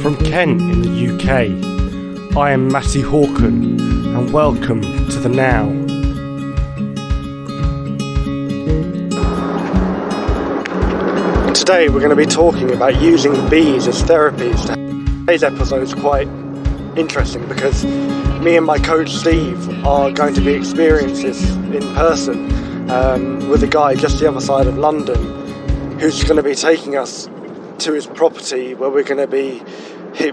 from Kent in the UK. I am Matty Hawken, and welcome to The Now. Today we're going to be talking about using bees as therapies. Today's episode is quite interesting because me and my coach Steve are going to be experiencing this in person with a guy just the other side of London who's going to be taking us to his property where we're going to be, he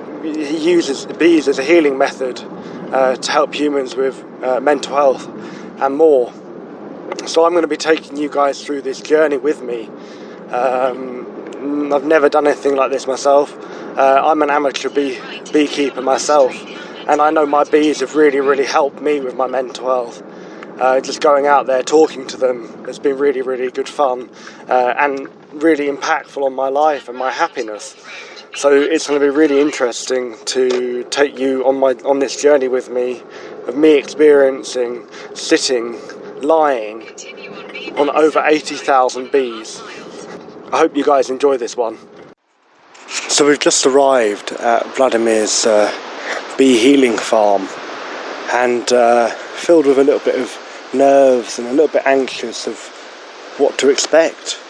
uses bees as a healing method to help humans with mental health and more. So I'm going to be taking you guys through this journey with me. I've never done anything like this myself. I'm an amateur beekeeper myself, and I know my bees have really helped me with my mental health. Just going out there talking to them has been really good fun and really impactful on my life and my happiness. So it's going to be really interesting to take you on this journey with me, of me experiencing sitting, lying on over 80,000 bees. I hope you guys enjoy this one. So we've just arrived at Vladimir's bee healing farm, and filled with a little bit of nerves and a little bit anxious of what to expect,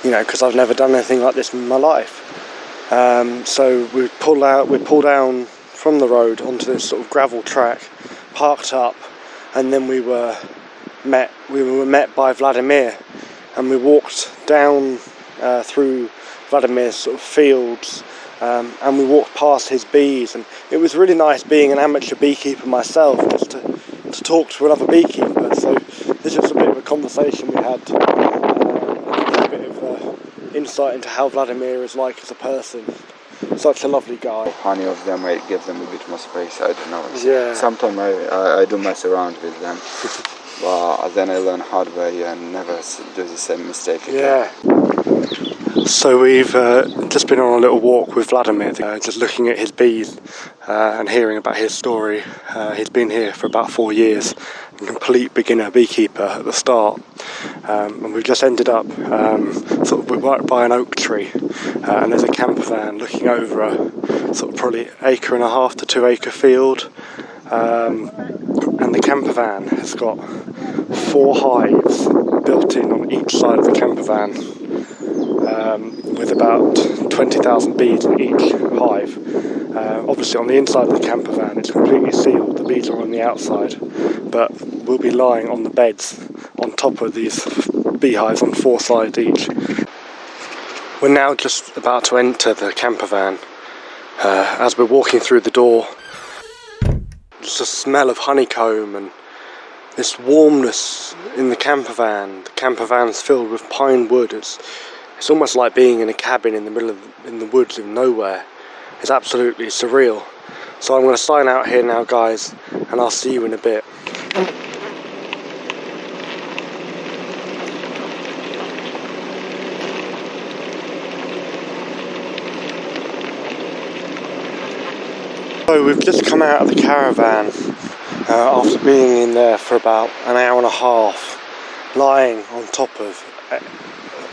because I've never done anything like this in my life. So we pull down from the road onto this sort of gravel track, parked up, and then we were met by Vladimir, and we walked down through Vladimir's sort of fields, and we walked past his bees, and it was really nice being an amateur beekeeper myself, just to talk to another beekeeper. So this was a bit of a conversation we had, a bit of insight into how Vladimir is like as a person. Such a lovely guy. Honey of them, I give them a bit more space, I don't know. Yeah. Sometimes I do mess around with them, but then I learn hard way and never do the same mistake again. Yeah. So we've just been on a little walk with Vladimir, just looking at his bees and hearing about his story. He's been here for about 4 years, a complete beginner beekeeper at the start, and we've just ended up we're right by an oak tree, and there's a camper van looking over a sort of probably 1.5 to 2 acre field, and the camper van has got 4 hives built in on each side of the camper van, with about 20,000 bees in each hive. Obviously on the inside of the camper van it's completely sealed, the bees are on the outside, but we'll be lying on the beds on top of these beehives on 4 sides each. We're now just about to enter the camper van. As we're walking through the door, just a smell of honeycomb and this warmness in the camper van. The camper van's filled with pine wood. It's almost like being in a cabin in the woods in nowhere. It's absolutely surreal. So I'm going to sign out here now, guys, and I'll see you in a bit. So we've just come out of the caravan after being in there for about an hour and a half, lying on top of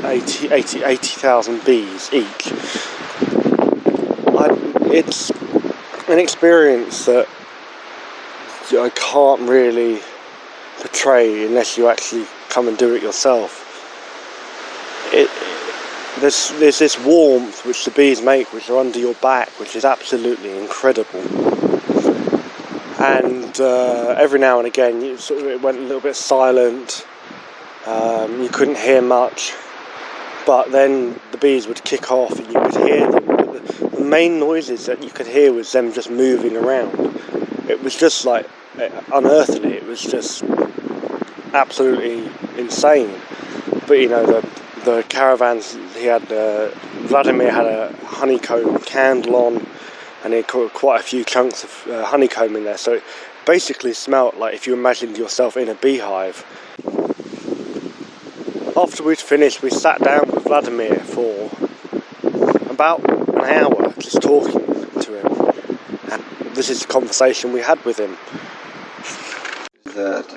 80,000 bees each. It's an experience that I can't really portray unless you actually come and do it yourself. There's this warmth which the bees make, which are under your back, which is absolutely incredible. And every now and again it went a little bit silent. You couldn't hear much. But then the bees would kick off and you could hear them. The main noises that you could hear was them just moving around. It was just like unearthly. It was just absolutely insane. But the caravans, Vladimir had a honeycomb candle on, and he had quite a few chunks of honeycomb in there. So it basically smelt like if you imagined yourself in a beehive. After we'd finished, we sat down with Vladimir for about an hour just talking to him. And this is the conversation we had with him. That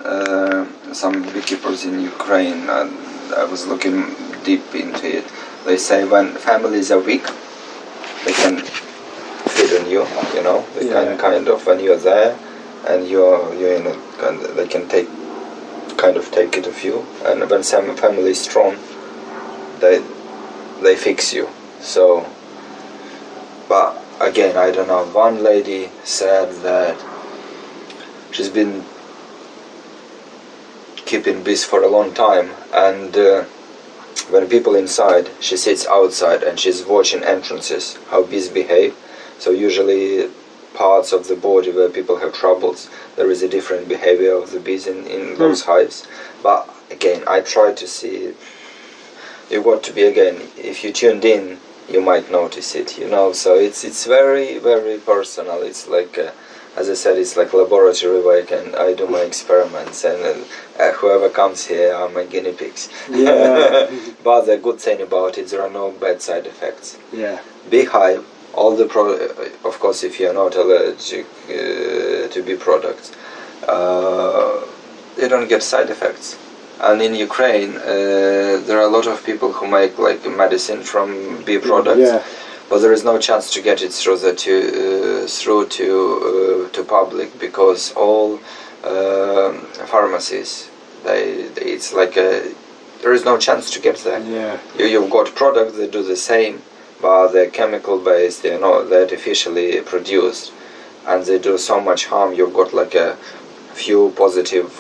some beekeepers in Ukraine, I was looking deep into it, they say when families are weak, they can feed you. You know, they can kind of, when you're there, and you're in a kind of, they can take it of you. And when some family is strong, they fix you. So, but again, I don't know. One lady said that she's been keeping bees for a long time, and when people inside, she sits outside and she's watching entrances, how bees behave. So usually parts of the body where people have troubles, there is a different behavior of the bees in those hives. But again, I try to see, you've got to be, again, if you tuned in, you might notice it, you know. So it's very, very personal. It's like as I said, it's like laboratory work, and I do my experiments, and whoever comes here are my guinea pigs. Yeah. But the good thing about it, there are no bad side effects. Yeah. Beehive, all the of course, if you're not allergic to bee products, you don't get side effects. And in Ukraine, there are a lot of people who make like medicine from bee products. Yeah. But there is no chance to get it through to public, because all pharmacies, it's like there is no chance to get there. Yeah. You've got products that do the same, but they're chemical based. They're artificially produced, and they do so much harm. You've got like a few positive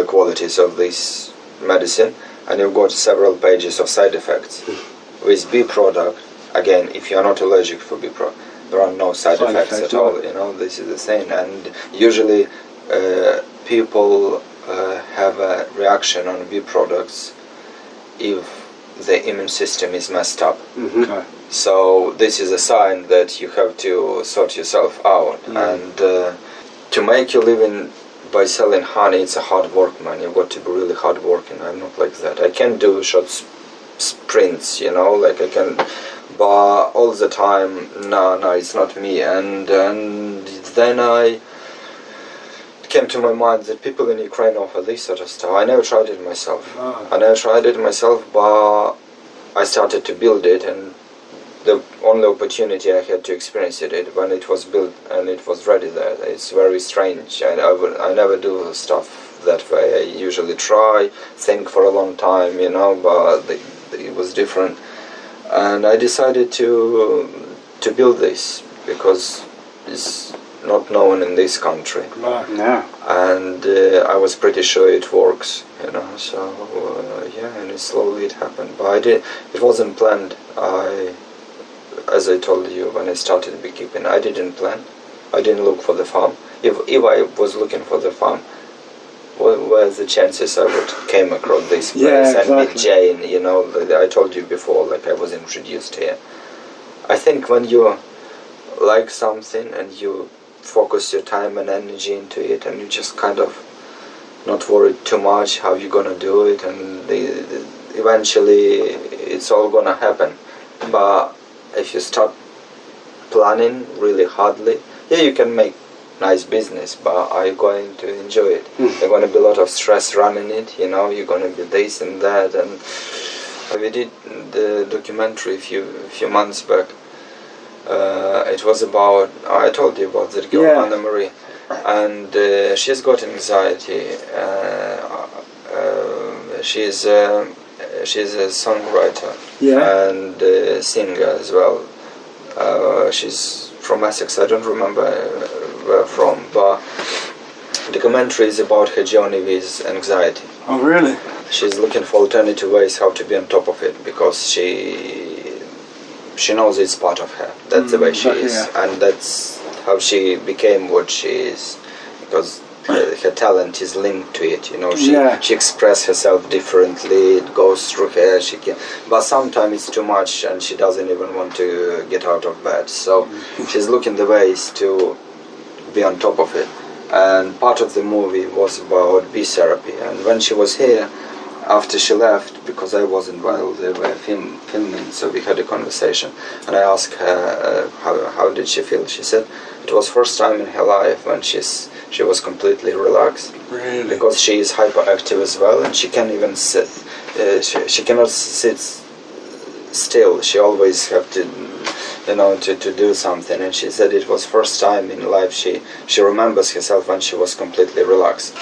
qualities of this medicine, and you've got several pages of side effects. With bee product, again, if you're not allergic for bee product, there are no side effects at all. You know, this is the thing. And usually people have a reaction on bee products if the immune system is messed up. Mm-hmm. Okay. So this is a sign that you have to sort yourself out. And to make your living by selling honey, it's a hard work, man. You've got to be really hard working. I'm not like that. I can do short sprints, you know, like I can, but all the time, no, it's not me. And then I came to my mind that people in Ukraine offer this sort of stuff. I never tried it myself. But I started to build it, and the only opportunity I had to experience it when it was built and it was ready there. It's very strange. I never do stuff that way. I usually think for a long time, you know, but it was different. And I decided to build this because it's not known in this country. No. And I was pretty sure it works, you know. So and slowly it happened. But it wasn't planned. As I told you, when I started beekeeping, I didn't plan. I didn't look for the farm. If I was looking for the farm, what were the chances I would came across this place and meet Jane? You know, I told you before, like I was introduced here. I think when you like something and you focus your time and energy into it, and you just kind of not worried too much how you're gonna do it, and eventually it's all gonna happen. But if you start planning really hardly, you can make nice business, but are you going to enjoy it? There's going to be a lot of stress running it, you know, you're going to be this and that. And we did the documentary a few months back. It was about, I told you about that girl, Anna Marie, and she's got anxiety. She's a songwriter and singer as well. She's from Essex. I don't remember where from, but the documentary is about her journey with anxiety. Oh, really? She's looking for alternative ways how to be on top of it, because she knows it's part of her. That's the way she is, and that's how she became what she is, because her talent is linked to it, you know. She expresses herself differently. It goes through her. But sometimes it's too much, and she doesn't even want to get out of bed. So she's looking the ways to be on top of it. And part of the movie was about bee therapy. And when she was here, after she left, because I wasn't while they were filming, so we had a conversation, and I asked her how did she feel. She said it was first time in her life when she was completely relaxed. Really? Because she is hyperactive as well, and she can't even sit. She cannot sit still she always have to, to do something. And she said it was first time in life she remembers herself when she was completely relaxed.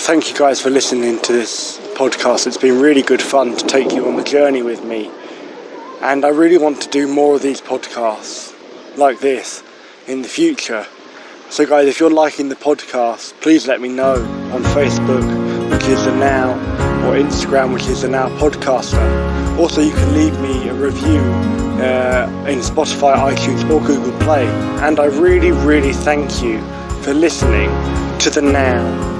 Thank you guys for listening to this podcast. It's been really good fun to take you on the journey with me, and I really want to do more of these podcasts like this in the future. So guys, if you're liking the podcast, please let me know on Facebook, which is the Now, or Instagram, which is the Now Podcaster. Also, you can leave me a review in Spotify, iTunes or Google Play. And I really, really thank you for listening to the Now.